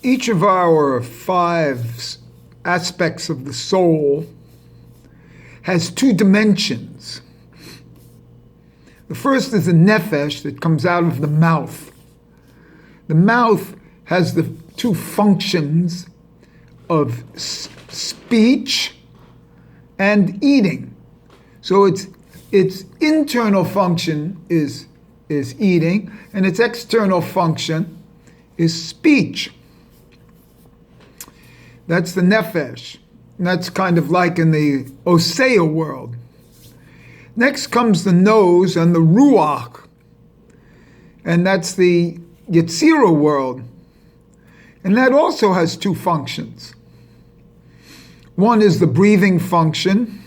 Each of our five aspects of the soul has two dimensions. The first is the nefesh that comes out of the mouth. The mouth has the two functions of speech and eating. So its internal function is eating, and its external function is speech. That's the nefesh. And that's kind of like in the Osea world. Next comes the nose and the ruach. And that's the Yetzirah world. And that also has two functions. One is the breathing function.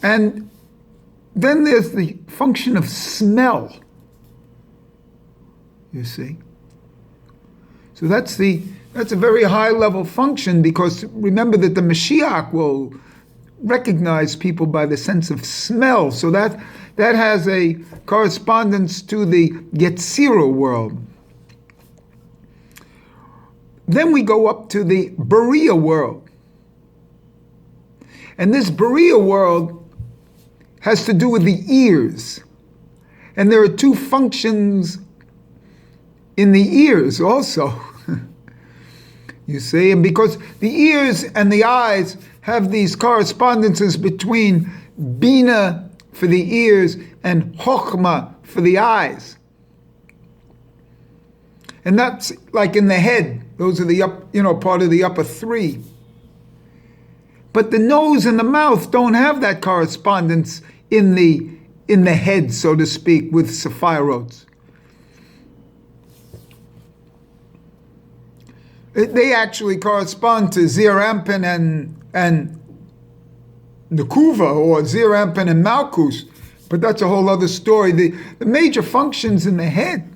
And then there's the function of smell. You see? So that's a very high level function, because remember that the Mashiach will recognize people by the sense of smell. So that has a correspondence to the Yetzirah world. Then we go up to the Beriah world. And this Beriah world has to do with the ears. And there are two functions in the ears also. You see, and because the ears and the eyes have these correspondences between Bina for the ears and Chokhmah for the eyes. And that's like in the head. Those are the part of the upper three. But the nose and the mouth don't have that correspondence in the head, so to speak, with Sephiroth. They actually correspond to Zeir Anpin and Nekuva, or Zeir Anpin and Malkus, but that's a whole other story. The major functions in the head,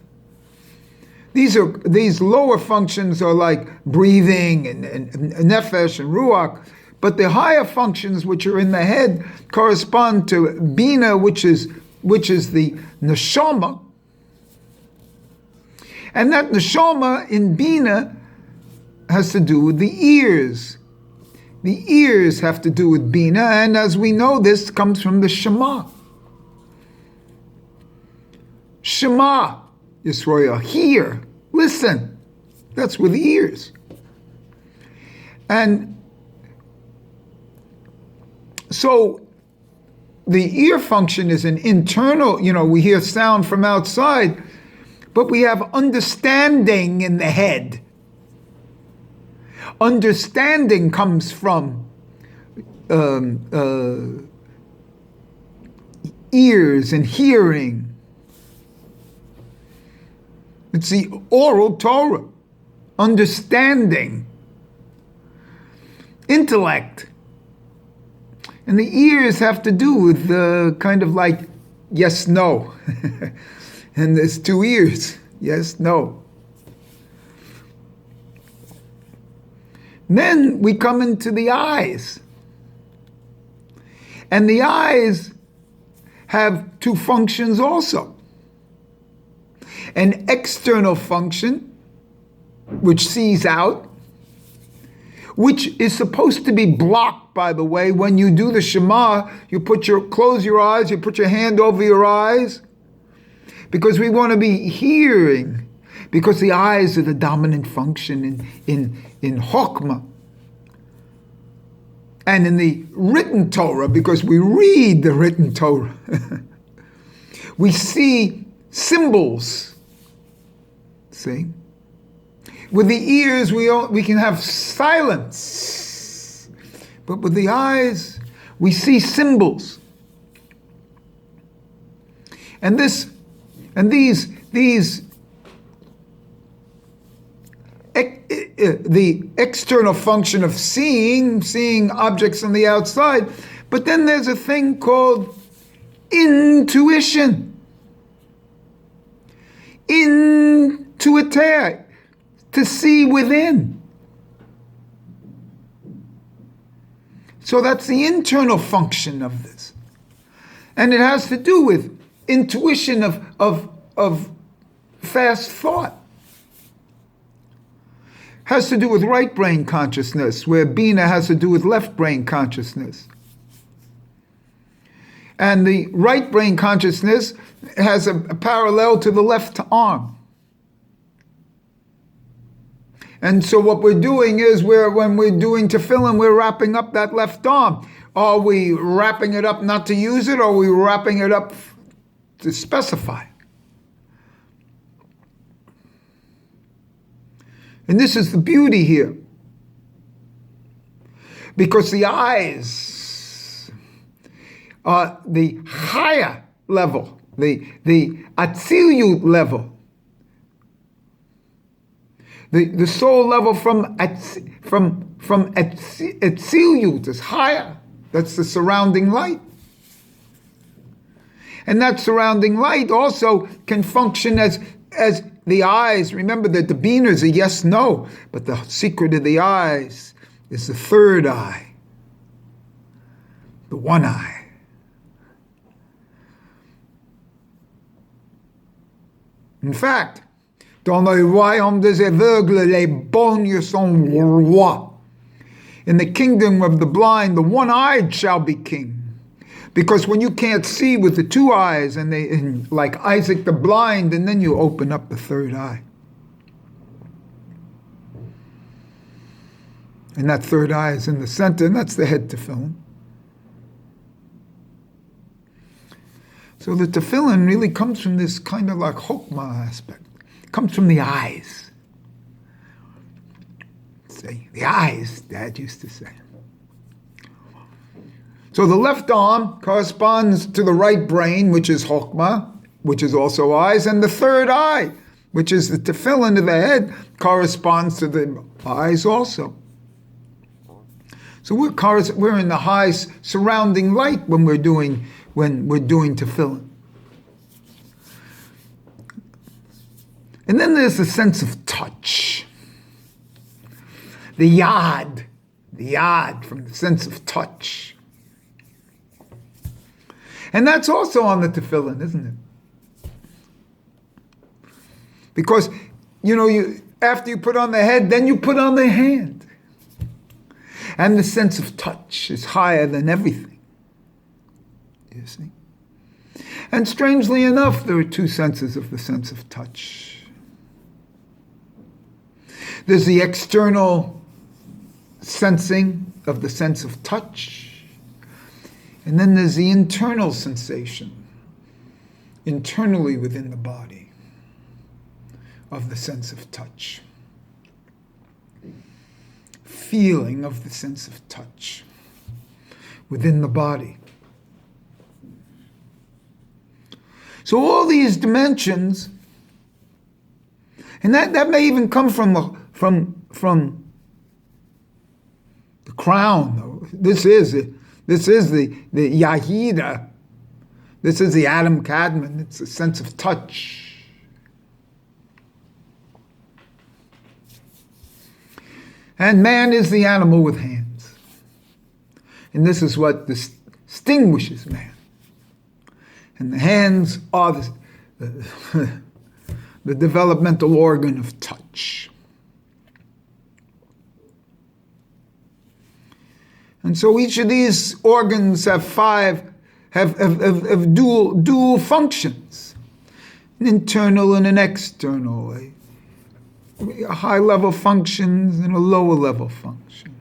these lower functions are like breathing and nefesh and ruach, but the higher functions which are in the head correspond to Bina, which is the neshama, and that neshama in Bina has to do with the ears. The ears have to do with Bina, and as we know, this comes from the Shema. Shema, Yisrael, hear, listen. That's with the ears. And so the ear function is an internal, we hear sound from outside, but we have understanding in the head. Understanding comes from ears and hearing. It's the oral Torah. Understanding. Intellect. And the ears have to do with kind of like yes, no. And there's two ears. Yes, no. Then we come into the eyes. And the eyes have two functions also. An external function, which sees out, which is supposed to be blocked, by the way. When you do the Shema, you close your eyes, you put your hand over your eyes, because we want to be hearing. Because the eyes are the dominant function in Chokhmah. And in the written Torah, because we read the written Torah, we see symbols. See? With the ears, we can have silence. But with the eyes, we see symbols. And these the external function of seeing objects on the outside, but then there's a thing called intuition. Intuiter, to see within. So that's the internal function of this. And it has to do with intuition of fast thought. has to do with right brain consciousness, where Bina has to do with left brain consciousness. And the right brain consciousness has a parallel to the left arm. And so what we're doing is, when we're doing tefillin, we're wrapping up that left arm. Are we wrapping it up not to use it, or are we wrapping it up to specify? And this is the beauty here. Because the eyes are the higher level, the Atzilut level, the soul level from Atzilut is higher. That's the surrounding light. And that surrounding light also can function as the eyes. Remember that the Bina is a yes, no, but the secret of the eyes is the third eye, the one eye. In fact, dans le royaume des aveugles, les borgnes sont rois. In the kingdom of the blind, the one-eyed shall be king. Because when you can't see with the two eyes, and like Isaac the blind, and then you open up the third eye. And that third eye is in the center, and that's the head tefillin. So the tefillin really comes from this kind of like chokmah aspect. It comes from the eyes. See, the eyes, Dad used to say. So the left arm corresponds to the right brain, which is chokmah, which is also eyes, and the third eye, which is the tefillin of the head, corresponds to the eyes also. So we're in the high surrounding light when we're doing tefillin. And then there's the sense of touch. The yad from the sense of touch. And that's also on the tefillin, isn't it? Because, after you put on the head, then you put on the hand. And the sense of touch is higher than everything. You see? And strangely enough, there are two senses of the sense of touch. There's the external sensing of the sense of touch. And then there's the internal sensation, internally within the body, of the sense of touch. Feeling of the sense of touch within the body. So all these dimensions, and that may even come from the crown. This is the Yahida. This is the Adam Kadmon. It's a sense of touch. And man is the animal with hands. And this is what distinguishes man. And the hands are the developmental organ of touch. And so each of these organs have dual functions, an internal and an external, a high level functions and a lower level function.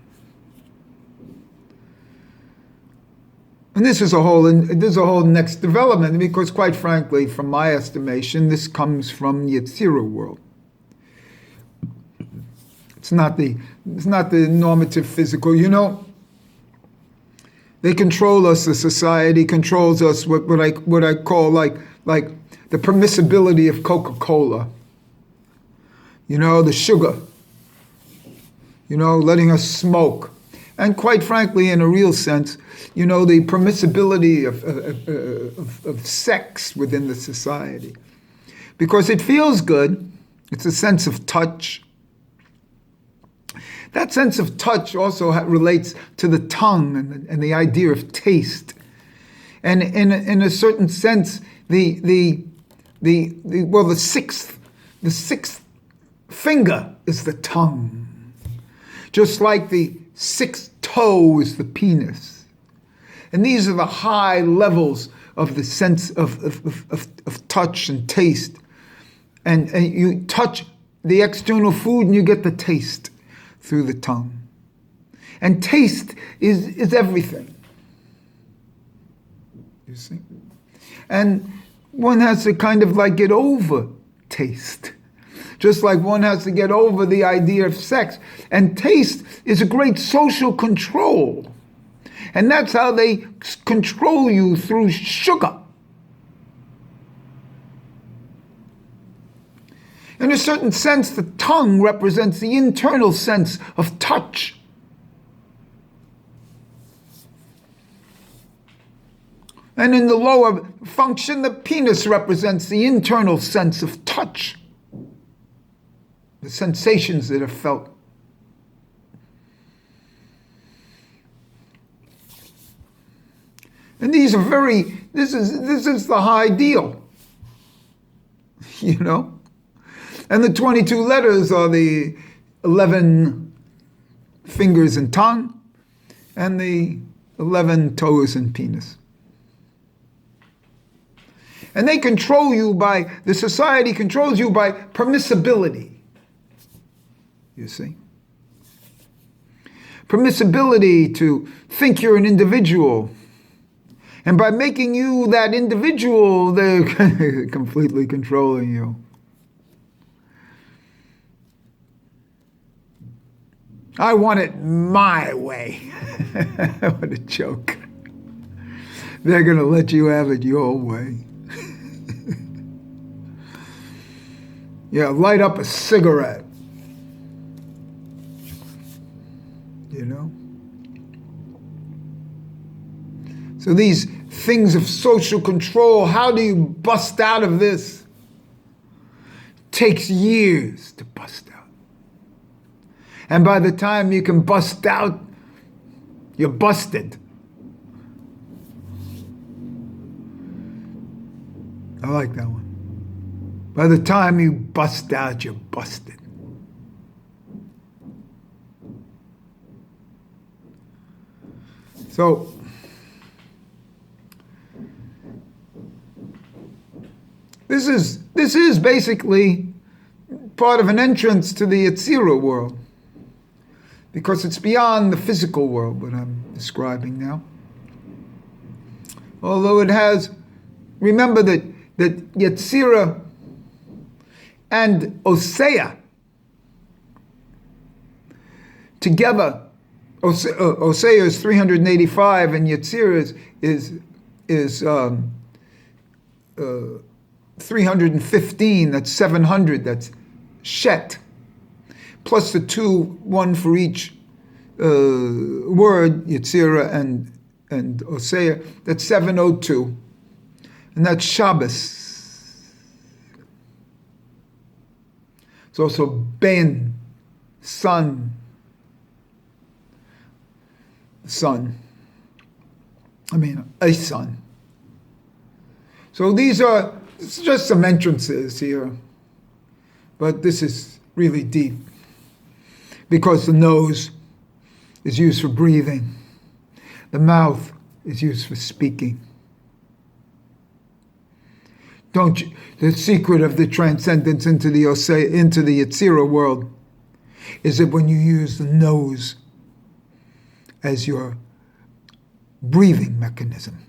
And this is a whole next development, because quite frankly, from my estimation, this comes from the Yetzirah world. It's not the normative physical, They control us. The society controls us. What I call like the permissibility of Coca-Cola. The sugar. Letting us smoke, and quite frankly, in a real sense, the permissibility of sex within the society, because it feels good. It's a sense of touch. That sense of touch also relates to the tongue and the idea of taste, and in a certain sense, the sixth finger is the tongue. just like the sixth toe is the penis. And these are the high levels of the sense of touch and taste. And you touch the external food and you get the taste through the tongue. And taste is everything. You see? And one has to kind of like get over taste. Just like one has to get over the idea of sex. And taste is a great social control. And that's how they control you, through sugar. In a certain sense, the tongue represents the internal sense of touch. And in the lower function, the penis represents the internal sense of touch, the sensations that are felt. And these are this is the high deal, you know? And the 22 letters are the 11 fingers and tongue, and the 11 toes and penis. And they control you the society controls you by permissibility, you see. Permissibility to think you're an individual. And by making you that individual, they're completely controlling you. I want it my way. What a joke. They're going to let you have it your way. Yeah, light up a cigarette. You know? So these things of social control, how do you bust out of this? Takes years to bust out. And by the time you can bust out, you're busted. I like that one. By the time you bust out, you're busted. So, this is basically part of an entrance to the Yetzirah world, because it's beyond the physical world, what I'm describing now. Although it has, remember that Yetzirah and Osea together, Osea is 385 and Yetzirah is 315, that's 700, that's Shet. Plus the two, one for each word, Yetzirah and Osea, that's 702. And that's Shabbos. It's also Ben, son. A son. So it's just some entrances here. But this is really deep. Because the nose is used for breathing. The mouth is used for speaking. The secret of the transcendence into the Yetzirah world is that when you use the nose as your breathing mechanism.